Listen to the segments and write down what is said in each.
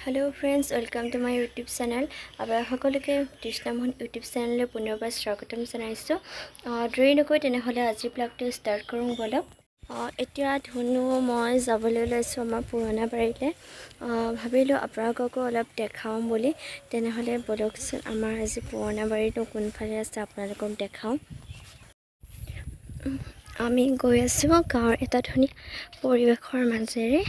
Hello friends, welcome to my YouTube channel. आबार सकलोके Krishna Mohan YouTube channel पुनर्बार स्वागतम जानाइছো। देरी नकৰি তেনেহলে আজি ব্লগটো স্টাर्ट কৰোঁ বলক। এতিয়া ধুনু মই যাবলৈ লৈছোঁ আমাৰ পুৰণা বাৰীলে। ভাবিলোঁ আপোনালোককো অলপ দেখাওঁ বুলি। তেনেহলে বলকচোন আমাৰ আজি পুৰণা বাৰীটো কোনফালে আছে আপোনালোকক দেখাওঁ। আমি গৈ আছোঁ গাঁৱৰ এটা ধুনীয়া পৰিৱেশৰ মাজেৰে।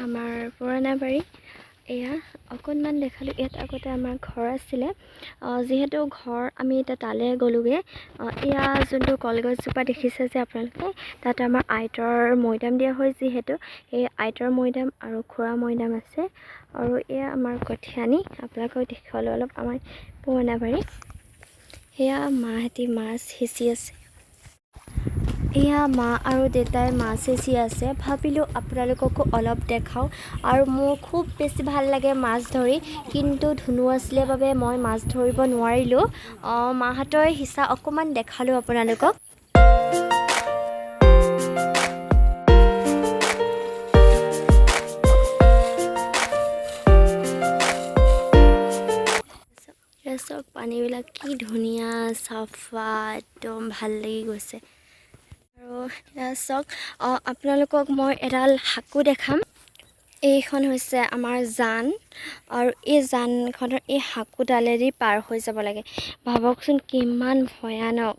আমাৰ পুৰণা বাৰী এয়া অকণমান দেখালোঁ। ইয়াত আগতে আমাৰ ঘৰ আছিলে। যিহেতু ঘৰ আমি এতিয়া তালৈ গ'লোগৈ। এয়া যোনটো কলগছজোপা দেখিছে যে আপোনালোকে, তাত আমাৰ আইতাৰ মৈদাম দিয়া হয়। যিহেতু এই আইতাৰ মৈদাম আৰু খুৰা মৈদাম আছে। আৰু এয়া আমাৰ কঠীয়ানি আপোনালোকক দেখুৱালোঁ অলপ আমাৰ পুৰণা বাৰী। সেয়া মাহঁতে মাছ সিঁচি আছে। এয়া মা আৰু দেউতাই মাছ সিঁচি আছে। ভাবিলোঁ আপোনালোককো অলপ দেখাওঁ। আৰু মোৰ খুব বেছি ভাল লাগে মাছ ধৰি, কিন্তু ধুনু আছিলে বাবে মই মাছ ধৰিব নোৱাৰিলোঁ। মাহঁতৰ সিঁচা অকণমান দেখালোঁ আপোনালোকক। চব পানীবিলাক কি ধুনীয়া চাফা, একদম ভাল লাগি গৈছে। আৰু চাওক, আপোনালোকক মই এডাল হাকো দেখাম। এইখন হৈছে আমাৰ জান, আৰু এই জানখনৰ এই হাকুডালেদি পাৰ হৈ যাব লাগে। ভাবকচোন কিমান ভয়ানক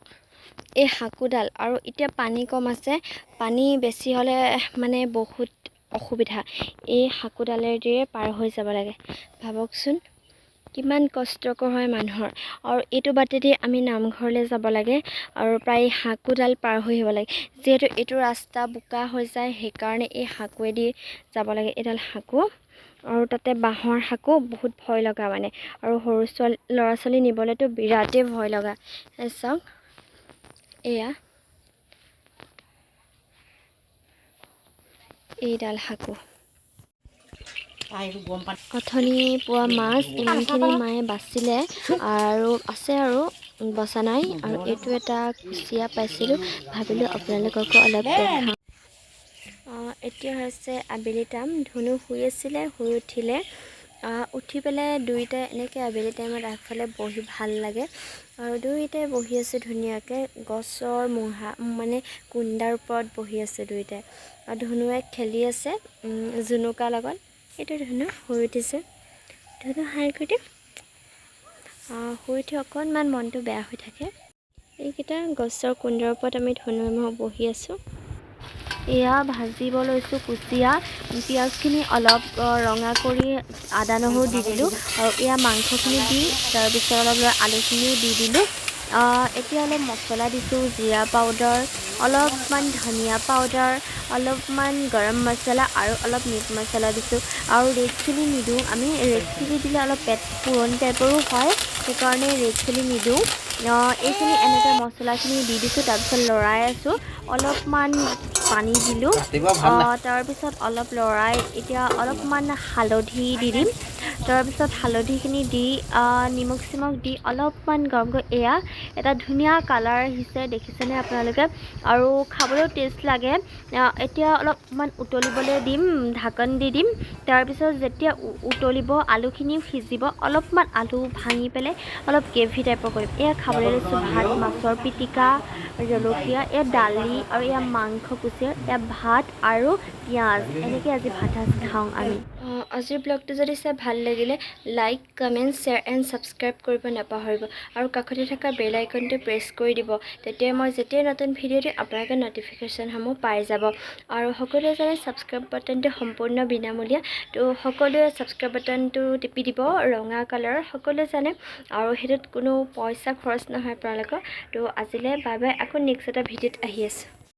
এই হাকুডাল। আৰু এতিয়া পানী কম আছে, পানী বেছি হ'লে মানে বহুত অসুবিধা। এই হাকুডালেদি পাৰ হৈ যাব লাগে। ভাবকচোন কিমান কষ্টকৰ হয় মানুহৰ। আৰু এইটো বাটেদি আমি নামঘৰলৈ যাব লাগে, আৰু প্ৰায় হাকুডাল পাৰ হৈ আহিব লাগে। যিহেতু এইটো ৰাস্তা বোকা হৈ যায়, সেইকাৰণে এই হাকুৱেদি যাব লাগে। এডাল হাকু, আৰু তাতে বাঁহৰ হাকু, বহুত ভয় লগা মানে। আৰু সৰু ল'ৰা ছোৱালী নিবলৈতো বিৰাটেই ভয় লগা। চাওক এয়া এইডাল হাকু। অথনি পোৱা মাছ ইমানখিনি মায়ে বাচিলে, আৰু আছে আৰু বচা নাই। আৰু এইটো এটা কুচিয়া পাইছিলোঁ, ভাবিলোঁ আপোনালোককো অলপ দেখাওঁ। এতিয়া হৈছে আবেলি টাইম। ধুনু শুই আছিলে, শুই উঠিলে। উঠি পেলাই দুয়োটাই এনেকৈ আবেলি টাইমত আগফালে বহি ভাল লাগে। আৰু দুয়োটাই বহি আছে ধুনীয়াকৈ গছৰ মানে কুণ্ডাৰ ওপৰত বহি আছে দুয়োটাই। আৰু ধুনুৱে খেলি আছে জুনুকাৰ লগত। এইটো ধুনু শুই উঠিছে। ধুনু হাই কৰি দিম। শুই উঠি অকণমান মনটো বেয়া হৈ থাকে। এইকেইটা গছৰ কুণ্ডৰ ওপৰত আমি ধুনু মই বহি আছোঁ। এয়া ভাজিব লৈছোঁ কুচিয়া। পিঁয়াজখিনি অলপ ৰঙা কৰি আদা নহৰু দি দিলোঁ, আৰু এয়া মাংসখিনি দি তাৰপিছত অলপ আলুখিনিও দি দিলোঁ। এতিয়া অলপ মছলা দিছোঁ, জিৰা পাউডাৰ, অলপমান ধনিয়া পাউডাৰ, অলপমান গৰম মছলা, আৰু অলপ মিট মছলা দিছোঁ। আৰু ৰেড চিলি নিদিওঁ আমি। ৰেড চিলি দিলে অলপ পেট পুৰণি টাইপৰো হয়, সেইকাৰণে ৰেড চিলি নিদিওঁ। এইখিনি এনেকৈ মছলাখিনি দি দিছোঁ। তাৰপিছত লৰাই আছোঁ। অলপমান পানী দিলোঁ। তাৰপিছত অলপ লৰাই এতিয়া অলপমান হালধি দি দিম। তাৰপিছত হালধিখিনি দি নিমখ চিমখ দি অলপমান গৰম কৰি এয়া এটা ধুনীয়া কালাৰ আহিছে, দেখিছেনে আপোনালোকে? আৰু খাবলৈও টেষ্ট লাগে। এতিয়া অলপমান উতলিবলৈ দিম, ঢাকন দি দিম। তাৰপিছত যেতিয়া উতলিব, আলুখিনিও সিজিব, অলপমান আলু ভাঙি পেলাই অলপ গ্ৰেভি টাইপৰ কৰিম। এয়া খাবলৈ লৈছোঁ ভাত, মাছৰ পিটিকা, জলকীয়া, এয়া দালি, আৰু এয়া মাংস কুচিয়া, এয়া ভাত আৰু পিঁয়াজ। এনেকৈ আজি ভাত সাজ খাওঁ আমি। আজিৰ ব্লগটো যদি চাই ভাল লাগিলে like, comment, share and subscribe কৰিব নাপাহৰিব। আৰু কাষতে থকা বেল আইকনটো প্ৰেছ কৰি দিব, তেতিয়া মই যেতিয়াই নতুন ভিডিঅ' দিম আপোনালোকে ন'টিফিকেশ্যনসমূহ পাই যাব। আৰু সকলোৱে জানে ছাবস্ক্ৰাইব বাটনটো সম্পূৰ্ণ বিনামূলীয়া, তো সকলোৱে ছাবস্ক্ৰাইব বাটনটো টিপি দিব, ৰঙা কালাৰৰ, সকলোৱে জানে। আৰু সেইটোত কোনো পইচা খৰচ নহয় আপোনালোকৰ। তো আজিলৈ বাই বাই। আকৌ নেক্সট এটা ভিডিঅ'ত আহি আছোঁ।